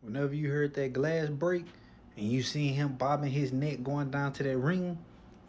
Whenever you heard that glass break and you seen him bobbing his neck going down to that ring,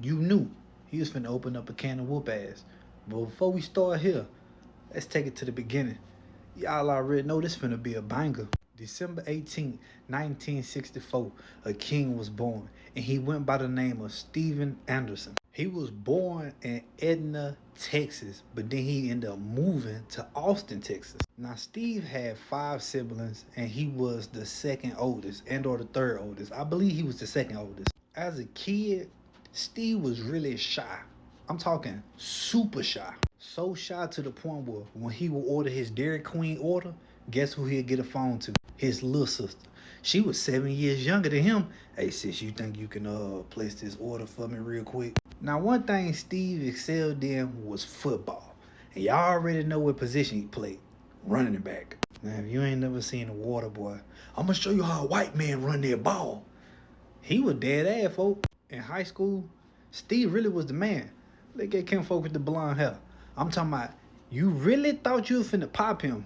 you knew he was finna open up a can of whoop ass. But before we start here, let's take it to the beginning. Y'all already know this finna be a banger. December 18th, 1964, a king was born, and he went by the name of Steven Anderson. He was born in Edna, Texas, but then he ended up moving to Austin, Texas. Now, Steve had five siblings, and he was the second oldest, and or the third oldest. I believe he was the second oldest. As a kid, Steve was really shy. I'm talking super shy. So shy to the point where when he would order his Dairy Queen order, guess who he'd get a phone to? His little sister. She was 7 years younger than him. Hey sis, you think you can place this order for me real quick? Now one thing Steve excelled in was football. And y'all already know what position he played. Running back. Now if you ain't never seen a water boy, I'm gonna show you how a white man run their ball. He was dead ass, folk. In high school, Steve really was the man. Look at Kim folk with the blonde hair. I'm talking about, you really thought you was finna pop him.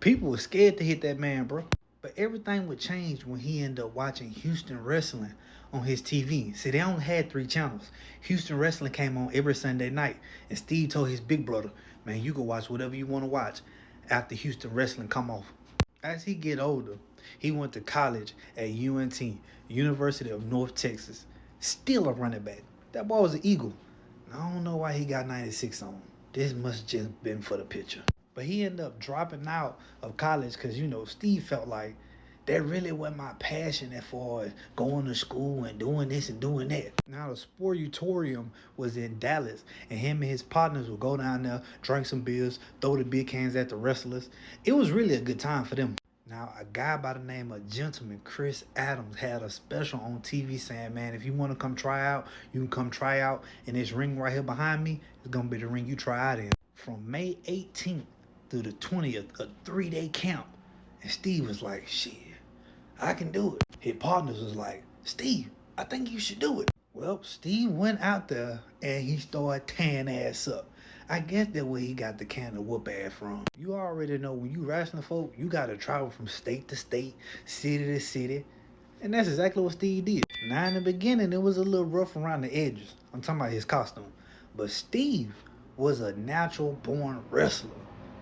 People were scared to hit that man, bro. But everything would change when he ended up watching Houston Wrestling on his TV. See, they only had 3 channels. Houston Wrestling came on every Sunday night. And Steve told his big brother, man, you can watch whatever you want to watch after Houston Wrestling come off. As he get older, he went to college at UNT, University of North Texas. Still a running back. That boy was an Eagle. I don't know why he got 96 on. This must just been for the picture. But he ended up dropping out of college because, Steve felt like that really wasn't my passion as far as going to school and doing this and doing that. Now, the Sportutorium was in Dallas, and him and his partners would go down there, drink some beers, throw the beer cans at the wrestlers. It was really a good time for them. Now, a guy by the name of Gentleman Chris Adams had a special on TV saying, man, if you want to come try out, you can come try out in this ring right here behind me. It's going to be the ring you try out in. From May 18th through the 20th, a 3-day camp. And Steve was like, shit, I can do it. His partners was like, Steve, I think you should do it. Well, Steve went out there and he started tearing ass up. I guess that's where he got the can of whoop ass from. You already know when you wrestling folk, you gotta travel from state to state, city to city. And that's exactly what Steve did. Now in the beginning, it was a little rough around the edges. I'm talking about his costume. But Steve was a natural born wrestler.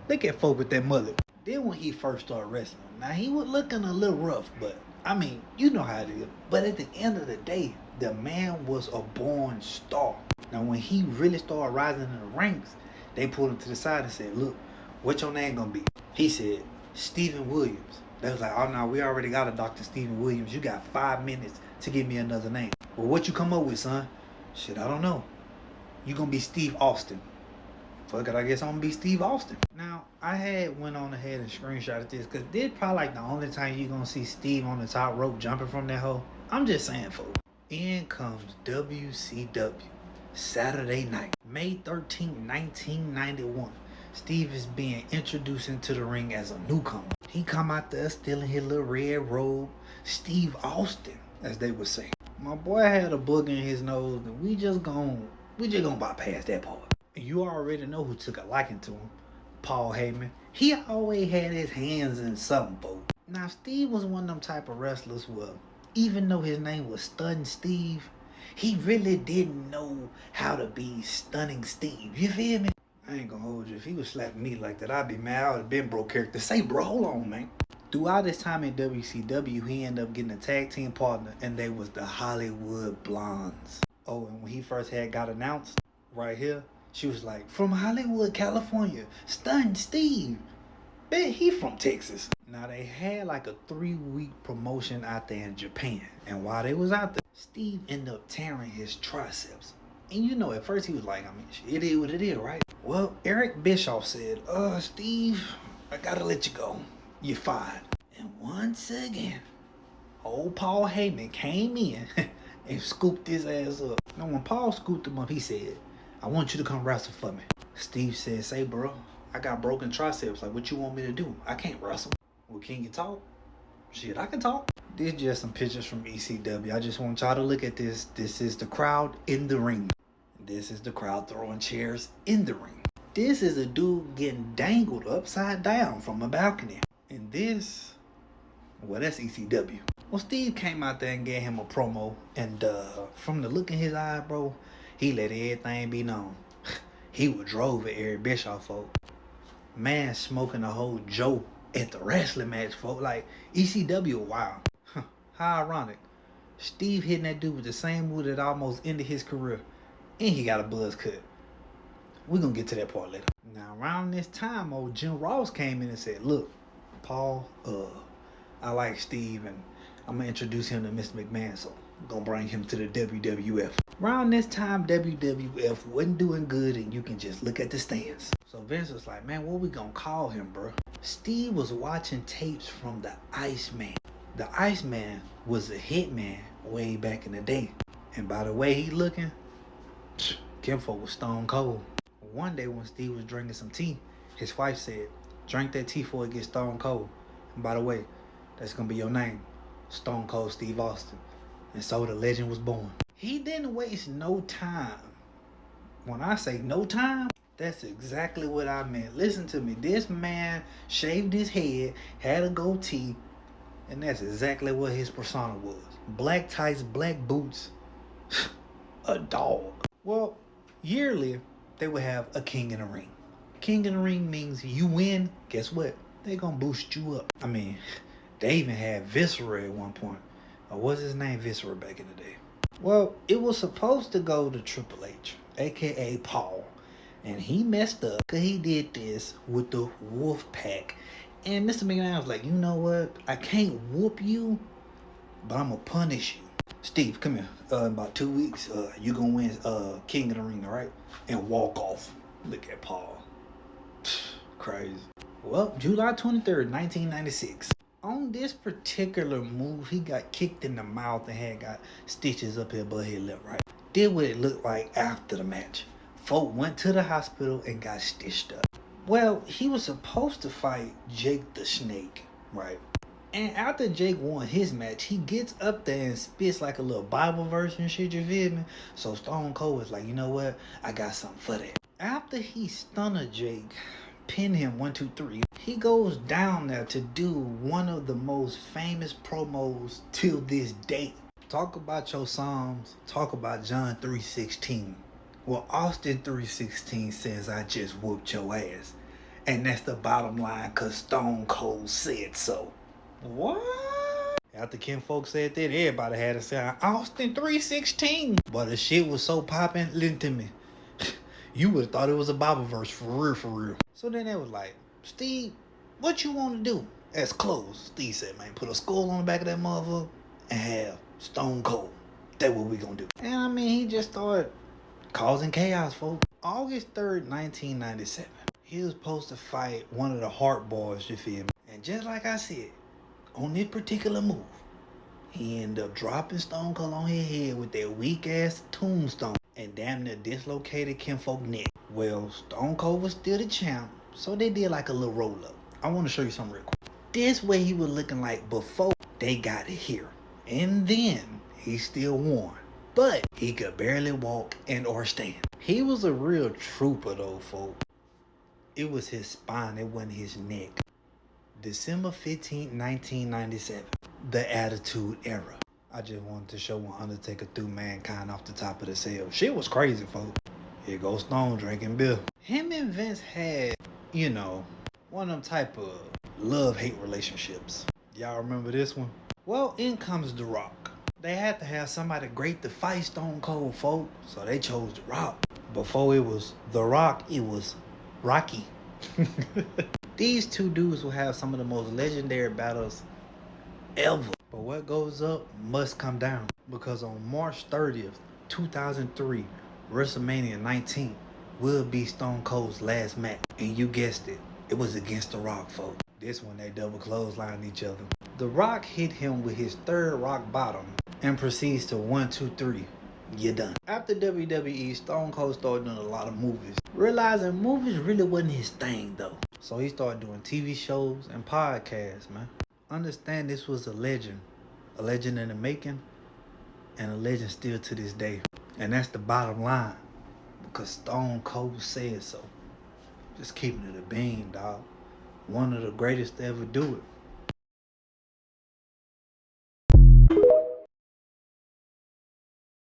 Look at folk with that mullet. Then when he first started wrestling, now he was looking a little rough, but I mean, you know how it is. But at the end of the day, the man was a born star. Now when he really started rising in the ranks, they pulled him to the side and said, look, what your name gonna be? He said, Steven Williams. They was like, oh no, we already got a Dr. Steven Williams. You got 5 minutes to give me another name. Well, what you come up with, son? Shit, I don't know. You gonna be Steve Austin. Fuck it, I guess I'm gonna be Steve Austin. Now, I had went on ahead and screenshotted this because this probably like the only time you gonna see Steve on the top rope jumping from that hole. I'm just saying, folks. In comes WCW. Saturday night, May 13th, 1991. Steve is being introduced into the ring as a newcomer. He come out there still in his little red robe. Steve Austin, as they would say. My boy had a booger in his nose, and we just gonna bypass that part. You already know who took a liking to him. Paul Heyman. He always had his hands in something, folks. Now, Steve was one of them type of wrestlers where, even though his name was Stunning Steve, he really didn't know how to be Stunning Steve. You feel me? I ain't gonna hold you. If he was slapping me like that, I'd be mad. I would have been broke character. Say, bro, hold on, man. Throughout his time in WCW, he ended up getting a tag team partner, and they was the Hollywood Blondes. Oh, and when he first got announced, right here, she was like, from Hollywood, California, Stunning Steve. Bet he from Texas. Now, they had like a 3-week promotion out there in Japan. And while they was out there, Steve ended up tearing his triceps. And at first he was like, I mean, it is what it is, right? Well, Eric Bischoff said, Steve, I gotta let you go. You're fired. And once again, old Paul Heyman came in and scooped his ass up. Now, when Paul scooped him up, he said, I want you to come wrestle for me. Steve said, say, bro, I got broken triceps. Like, what you want me to do? I can't wrestle. Well, can you talk? Shit, I can talk. These just some pictures from ECW. I just want y'all to look at this. This is the crowd in the ring. This is the crowd throwing chairs in the ring. This is a dude getting dangled upside down from a balcony. And this Well, that's ECW. Well, Steve came out there and gave him a promo, and from the look in his eye, bro, he let everything be known. He was drove at Eric Bischoff, folk. Man smoking a whole Joe at the wrestling match, folk. Like, ECW, wow. How ironic. Steve hitting that dude with the same move that almost ended his career. And he got a buzz cut. We're going to get to that part later. Now, around this time, old Jim Ross came in and said, look, Paul, I like Steve, and I'm going to introduce him to Mr. McMahon, so I'm going to bring him to the WWF. Around this time, WWF wasn't doing good, and you can just look at the stands. So Vince was like, man, what we going to call him, bro? Steve was watching tapes from the Iceman. The Iceman was a hitman way back in the day. And by the way he looking, Kinfolk was stone cold. One day when Steve was drinking some tea, his wife said, drink that tea before it gets stone cold. And by the way, that's going to be your name, Stone Cold Steve Austin. And so the legend was born. He didn't waste no time. When I say no time, that's exactly what I meant. Listen to me. This man shaved his head, had a goatee, and that's exactly what his persona was. Black tights, black boots, a dog. Well, yearly, they would have a king in the ring. King in the ring means you win, guess what? They gonna boost you up. I mean, they even had Viscera at one point. Or what's his name, Viscera, back in the day? Well, it was supposed to go to Triple H, aka Paul. And he messed up because he did this with the Wolf Pack. And Mr. McMahon was like, you know what? I can't whoop you, but I'm going to punish you. Steve, come here. In about 2 weeks, you going to win King of the Ring, all right? And walk off. Look at Paul. Crazy. Well, July 23rd, 1996. On this particular move, he got kicked in the mouth and had got stitches up here above his lip, right? Did what it looked like after the match. Folk went to the hospital and got stitched up. Well, he was supposed to fight Jake the Snake, right? And after Jake won his match, he gets up there and spits like a little Bible verse and shit, you feel me? So Stone Cold was like, you know what? I got something for that. After he stunned Jake, pinned him 1, 2, 3, he goes down there to do one of the most famous promos till this day. Talk about your Psalms, talk about John 3:16. Well, Austin 3:16 says, I just whooped your ass. And that's the bottom line, because Stone Cold said so. What? After Ken Folk said that, everybody had to say, Austin 3:16. But the shit was so popping, listen to me. You would have thought it was a Bible verse, for real, for real. So then they was like, Steve, what you want to do? That's close. Steve said, man, put a skull on the back of that motherfucker and have Stone Cold. That's what we gonna do. And I mean, he just started causing chaos, folks. August 3rd, 1997. He was supposed to fight one of the Hart Boys, you feel me? And just like I said, on this particular move, he ended up dropping Stone Cold on his head with that weak ass tombstone and damn near dislocated Kinfolk neck. Well, Stone Cold was still the champ, so they did like a little roll up. I want to show you something real quick. This way he was looking like before they got it here. And then he still won. But he could barely walk and or stand. He was a real trooper though, folks. It was his spine, it wasn't his neck. December 15th, 1997. The Attitude Era. I just wanted to show when Undertaker threw Mankind off the top of the cell. Shit was crazy, folks. Here goes Stone drinking beer. Him and Vince had, you know, one of them type of love-hate relationships. Y'all remember this one? Well, in comes The Rock. They had to have somebody great to fight Stone Cold, folk, so they chose The Rock. Before it was The Rock, it was Rocky. These two dudes will have some of the most legendary battles ever. But what goes up must come down. Because on March 30th, 2003, WrestleMania 19 will be Stone Cold's last match. And you guessed it, it was against The Rock, folks. This one, they double clotheslined each other. The Rock hit him with his third rock bottom and proceeds to 1, 2, 3. You're done. After WWE, Stone Cold started doing a lot of movies. Realizing movies really wasn't his thing though. So he started doing TV shows and podcasts, man. Understand this was a legend in the making, and a legend still to this day. And that's the bottom line, because Stone Cold said so. Just keeping it a bean, dog. One of the greatest to ever do it.